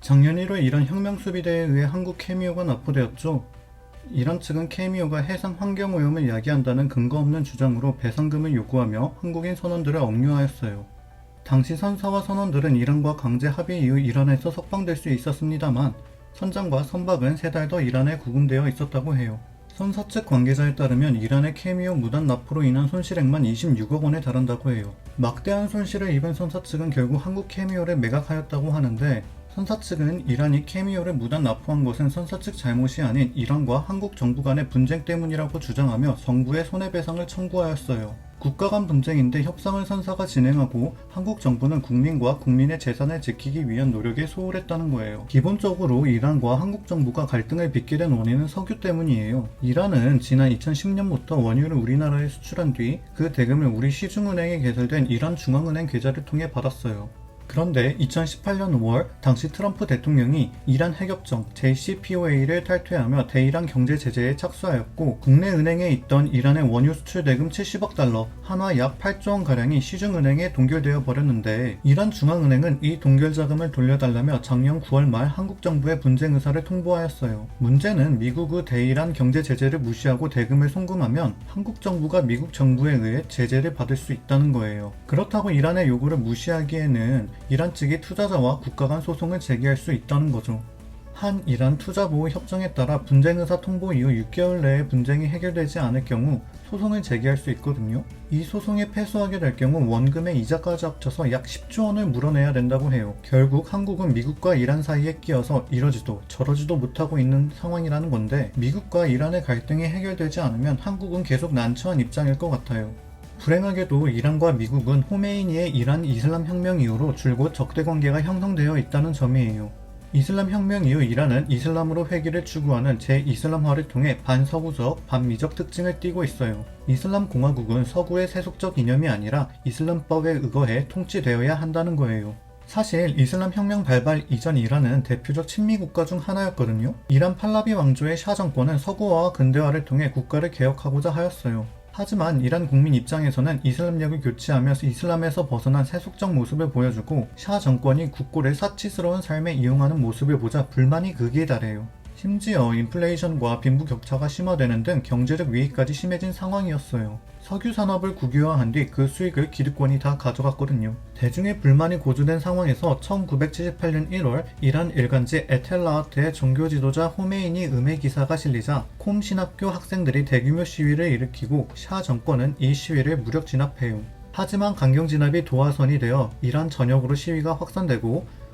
작년 1월 이란 혁명수비대에 의해 한국 케미오가 납포되었죠. 이란 측은 케미오가 해상 환경오염을 야기한다는 근거 없는 주장으로 배상금을 요구하며 한국인 선원들을 억류하였어요. 당시 선사와 선원들은 이란과 강제 합의 이후 이란에서 석방될 수 있었습니다만 선장과 선박은 3달 더 이란에 구금되어 있었다고 해요. 선사 측 관계자에 따르면 이란의 케미오 무단 납포로 인한 손실액만 26억 원에 달한다고 해요. 막대한 손실을 입은 선사 측은 결국 한국 케미오를 매각하였다고 하는데, 선사 측은 이란이 케미오를 무단 납포한 것은 선사 측 잘못이 아닌 이란과 한국 정부 간의 분쟁 때문이라고 주장하며 정부에 손해배상을 청구하였어요. 국가 간 분쟁인데 협상을 선사가 진행하고 한국 정부는 국민과 국민의 재산을 지키기 위한 노력에 소홀했다는 거예요. 기본적으로 이란과 한국 정부가 갈등을 빚게 된 원인은 석유 때문이에요. 이란은 지난 2010년부터 원유를 우리나라에 수출한 뒤 그 대금을 우리 시중은행에 개설된 이란 중앙은행 계좌를 통해 받았어요. 그런데 2018년 5월 당시 트럼프 대통령이 이란 핵협정 JCPOA를 탈퇴하며 대이란 경제 제재에 착수하였고, 국내 은행에 있던 이란의 원유 수출 대금 70억 달러, 한화 약 8조 원가량이 시중은행에 동결되어 버렸는데, 이란 중앙은행은 이 동결 자금을 돌려달라며 작년 9월 말 한국 정부에 분쟁 의사를 통보하였어요. 문제는 미국의 대이란 경제 제재를 무시하고 대금을 송금하면 한국 정부가 미국 정부에 의해 제재를 받을 수 있다는 거예요. 그렇다고 이란의 요구를 무시하기에는 이란 측이 투자자와 국가 간 소송을 제기할 수 있다는 거죠. 한 이란 투자보호 협정에 따라 분쟁 의사 통보 이후 6개월 내에 분쟁이 해결되지 않을 경우 소송을 제기할 수 있거든요. 이 소송에 패소하게 될 경우 원금의 이자까지 합쳐서 약 10조 원을 물어내야 된다고 해요. 결국 한국은 미국과 이란 사이에 끼어서 이러지도 저러지도 못하고 있는 상황이라는 건데, 미국과 이란의 갈등이 해결되지 않으면 한국은 계속 난처한 입장일 것 같아요. 불행하게도 이란과 미국은 호메이니의 이란 이슬람 혁명 이후로 줄곧 적대 관계가 형성되어 있다는 점이에요. 이슬람 혁명 이후 이란은 이슬람으로 회귀를 추구하는 제-이슬람화를 통해 반서구적, 반미적 특징을 띠고 있어요. 이슬람 공화국은 서구의 세속적 이념이 아니라 이슬람법에 의거해 통치되어야 한다는 거예요. 사실 이슬람 혁명 발발 이전 이란은 대표적 친미 국가 중 하나였거든요. 이란 팔라비 왕조의 샤 정권은 서구화와 근대화를 통해 국가를 개혁하고자 하였어요. 하지만 이란 국민 입장에서는 이슬람력을 교체하면서 이슬람에서 벗어난 세속적 모습을 보여주고, 샤 정권이 국고를 사치스러운 삶에 이용하는 모습을 보자 불만이 극에 달해요. 심지어 인플레이션과 빈부격차가 심화되는 등 경제적 위기까지 심해진 상황이었어요. 석유 산업을 국유화한 뒤 그 수익을 기득권이 다 가져갔거든요. 대중의 불만이 고조된 상황에서 1978년 1월 이란 일간지 에텔라하트의 종교 지도자 호메이니 음해 기사가 실리자 콤 신학교 학생들이 대규모 시위를 일으키고 샤 정권은 이 시위를 무력 진압해요. 하지만 강경 진압이 도화선이 되어 이란 전역으로 시위가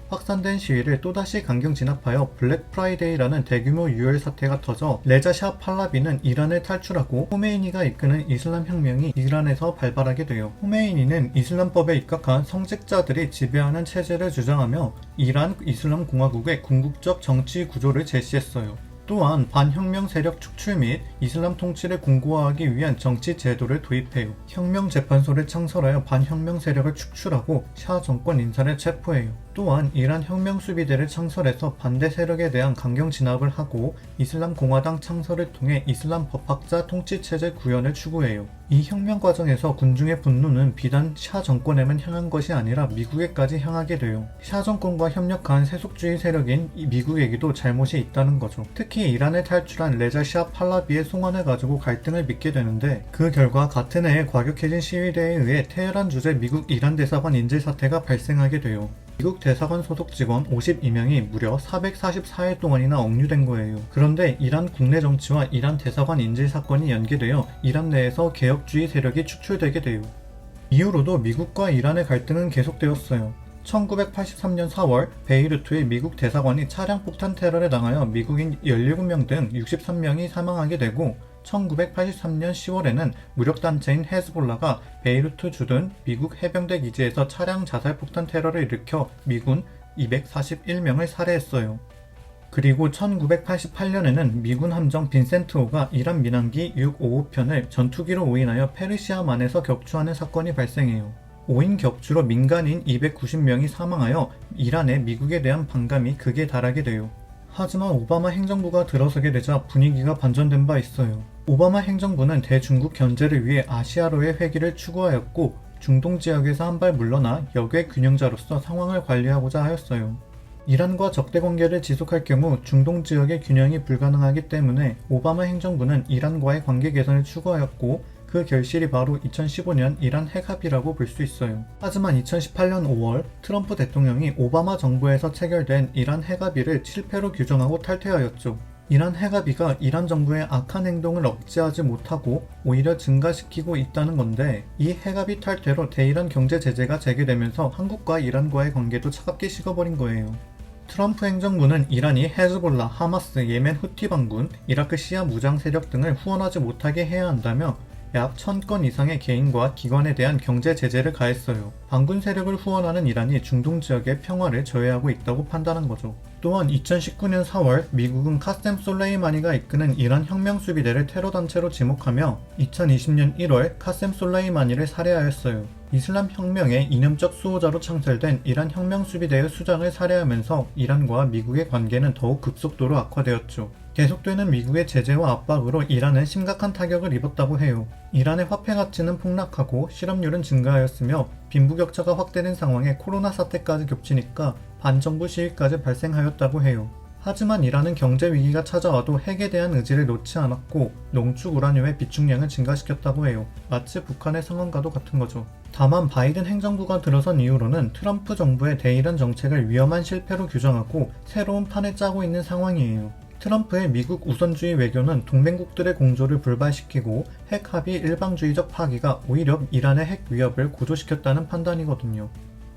확산된 시위를 또다시 강경 진압하여 블랙 프라이데이라는 대규모 유혈 사태가 터져 레자 샤 팔라비는 이란을 탈출하고 호메이니가 이끄는 이슬람 혁명이 이란에서 발발하게 돼요. 호메이니는 이슬람법에 입각한 성직자들이 지배하는 체제를 주장하며 이란 이슬람 공화국의 궁극적 정치 구조를 제시했어요. 또한 반혁명 세력 축출 및 이슬람 통치를 공고화하기 위한 정치 제도를 도입해요. 혁명재판소를 창설하여 반혁명 세력을 축출하고 샤 정권 인사를 체포해요. 또한 이란 혁명수비대를 창설해서 반대 세력에 대한 강경 진압을 하고 이슬람 공화당 창설을 통해 이슬람 법학자 통치체제 구현을 추구해요. 이 혁명 과정에서 군중의 분노는 비단 샤 정권에만 향한 것이 아니라 미국에까지 향하게 돼요. 샤 정권과 협력한 세속주의 세력인 미국에게도 잘못이 있다는 거죠. 특히 이란을 탈출한 레자 샤 팔라비의 송환을 가지고 갈등을 빚게 되는데, 그 결과 같은 해에 과격해진 시위대에 의해 테헤란 주재 미국 이란 대사관 인질 사태가 발생하게 돼요. 미국 대사관 소속 직원 52명이 무려 444일 동안이나 억류된 거예요. 그런데 이란 국내 정치와 이란 대사관 인질 사건이 연계되어 이란 내에서 개혁주의 세력이 축출되게 돼요. 이후로도 미국과 이란의 갈등은 계속되었어요. 1983년 4월 베이루트의 미국 대사관이 차량 폭탄 테러를 당하여 미국인 17명 등 63명이 사망하게 되고, 1983년 10월에는 무력단체인 헤즈볼라가 베이루트 주둔 미국 해병대 기지에서 차량 자살 폭탄 테러를 일으켜 미군 241명을 살해했어요. 그리고 1988년에는 미군 함정 빈센트호가 이란 민항기 655편을 전투기로 오인하여 페르시아만에서 격추하는 사건이 발생해요. 오인 격추로 민간인 290명이 사망하여 이란의 미국에 대한 반감이 극에 달하게 돼요. 하지만 오바마 행정부가 들어서게 되자 분위기가 반전된 바 있어요. 오바마 행정부는 대중국 견제를 위해 아시아로의 회귀를 추구하였고, 중동 지역에서 한 발 물러나 역외 균형자로서 상황을 관리하고자 하였어요. 이란과 적대 관계를 지속할 경우 중동 지역의 균형이 불가능하기 때문에 오바마 행정부는 이란과의 관계 개선을 추구하였고 그 결실이 바로 2015년 이란 핵합의라고 볼 수 있어요. 하지만 2018년 5월 트럼프 대통령이 오바마 정부에서 체결된 이란 핵합의를 실패로 규정하고 탈퇴하였죠. 이란 핵합의가 이란 정부의 악한 행동을 억제하지 못하고 오히려 증가시키고 있다는 건데 이 핵합의 탈퇴로 대이란 경제 제재가 재개되면서 한국과 이란과의 관계도 차갑게 식어버린 거예요. 트럼프 행정부는 이란이 헤즈볼라, 하마스, 예멘 후티 반군, 이라크 시아 무장 세력 등을 후원하지 못하게 해야 한다며 약 1000건 이상의 개인과 기관에 대한 경제 제재를 가했어요. 반군 세력을 후원하는 이란이 중동 지역의 평화를 저해하고 있다고 판단한 거죠. 또한 2019년 4월 미국은 카셈 솔레이마니가 이끄는 이란 혁명수비대를 테러단체로 지목하며 2020년 1월 카셈 솔레이마니를 살해하였어요. 이슬람 혁명의 이념적 수호자로 창설된 이란 혁명수비대의 수장을 살해하면서 이란과 미국의 관계는 더욱 급속도로 악화되었죠. 계속되는 미국의 제재와 압박으로 이란은 심각한 타격을 입었다고 해요. 이란의 화폐 가치는 폭락하고 실업률은 증가하였으며 빈부격차가 확대된 상황에 코로나 사태까지 겹치니까 반정부 시위까지 발생하였다고 해요. 하지만 이란은 경제 위기가 찾아와도 핵에 대한 의지를 놓지 않았고 농축 우라늄의 비축량을 증가시켰다고 해요. 마치 북한의 상황과도 같은 거죠. 다만 바이든 행정부가 들어선 이후로는 트럼프 정부의 대이란 정책을 위험한 실패로 규정하고 새로운 판을 짜고 있는 상황이에요. 트럼프의 미국 우선주의 외교는 동맹국들의 공조를 불발시키고 핵 합의 일방주의적 파기가 오히려 이란의 핵 위협을 고조시켰다는 판단이거든요.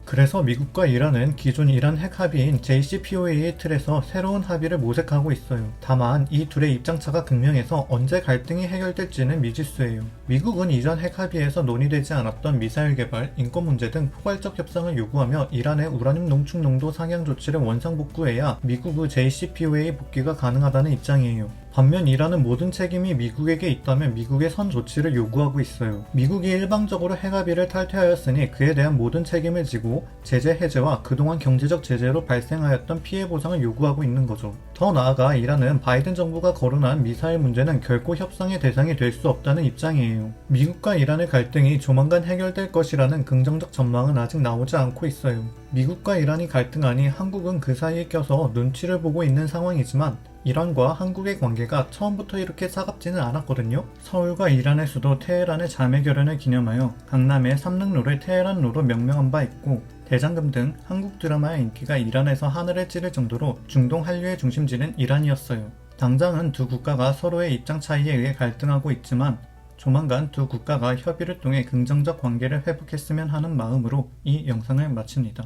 그래서 미국과 이란은 기존 이란 핵 합의인 JCPOA의 틀에서 새로운 합의를 모색하고 있어요. 다만 이 둘의 입장차가 극명해서 언제 갈등이 해결될지는 미지수예요. 미국은 이전 핵 합의에서 논의되지 않았던 미사일 개발, 인권 문제 등 포괄적 협상을 요구하며 이란의 우라늄 농축 농도 상향 조치를 원상복구해야 미국의 JCPOA 복귀가 가능하다는 입장이에요. 반면 이란은 모든 책임이 미국에게 있다면 미국의 선 조치를 요구하고 있어요. 미국이 일방적으로 핵합의를 탈퇴하였으니 그에 대한 모든 책임을 지고 제재 해제와 그동안 경제적 제재로 발생하였던 피해 보상을 요구하고 있는 거죠. 더 나아가 이란은 바이든 정부가 거론한 미사일 문제는 결코 협상의 대상이 될 수 없다는 입장이에요. 미국과 이란의 갈등이 조만간 해결될 것이라는 긍정적 전망은 아직 나오지 않고 있어요. 미국과 이란이 갈등하니 한국은 그 사이에 껴서 눈치를 보고 있는 상황이지만 이란과 한국의 관계가 처음부터 이렇게 차갑지는 않았거든요. 서울과 이란의 수도 테헤란의 자매결연을 기념하여 강남의 삼릉로를 테헤란로로 명명한 바 있고 대장금 등 한국 드라마의 인기가 이란에서 하늘을 찌를 정도로 중동 한류의 중심지는 이란이었어요. 당장은 두 국가가 서로의 입장 차이에 의해 갈등하고 있지만 조만간 두 국가가 협의를 통해 긍정적 관계를 회복했으면 하는 마음으로 이 영상을 마칩니다.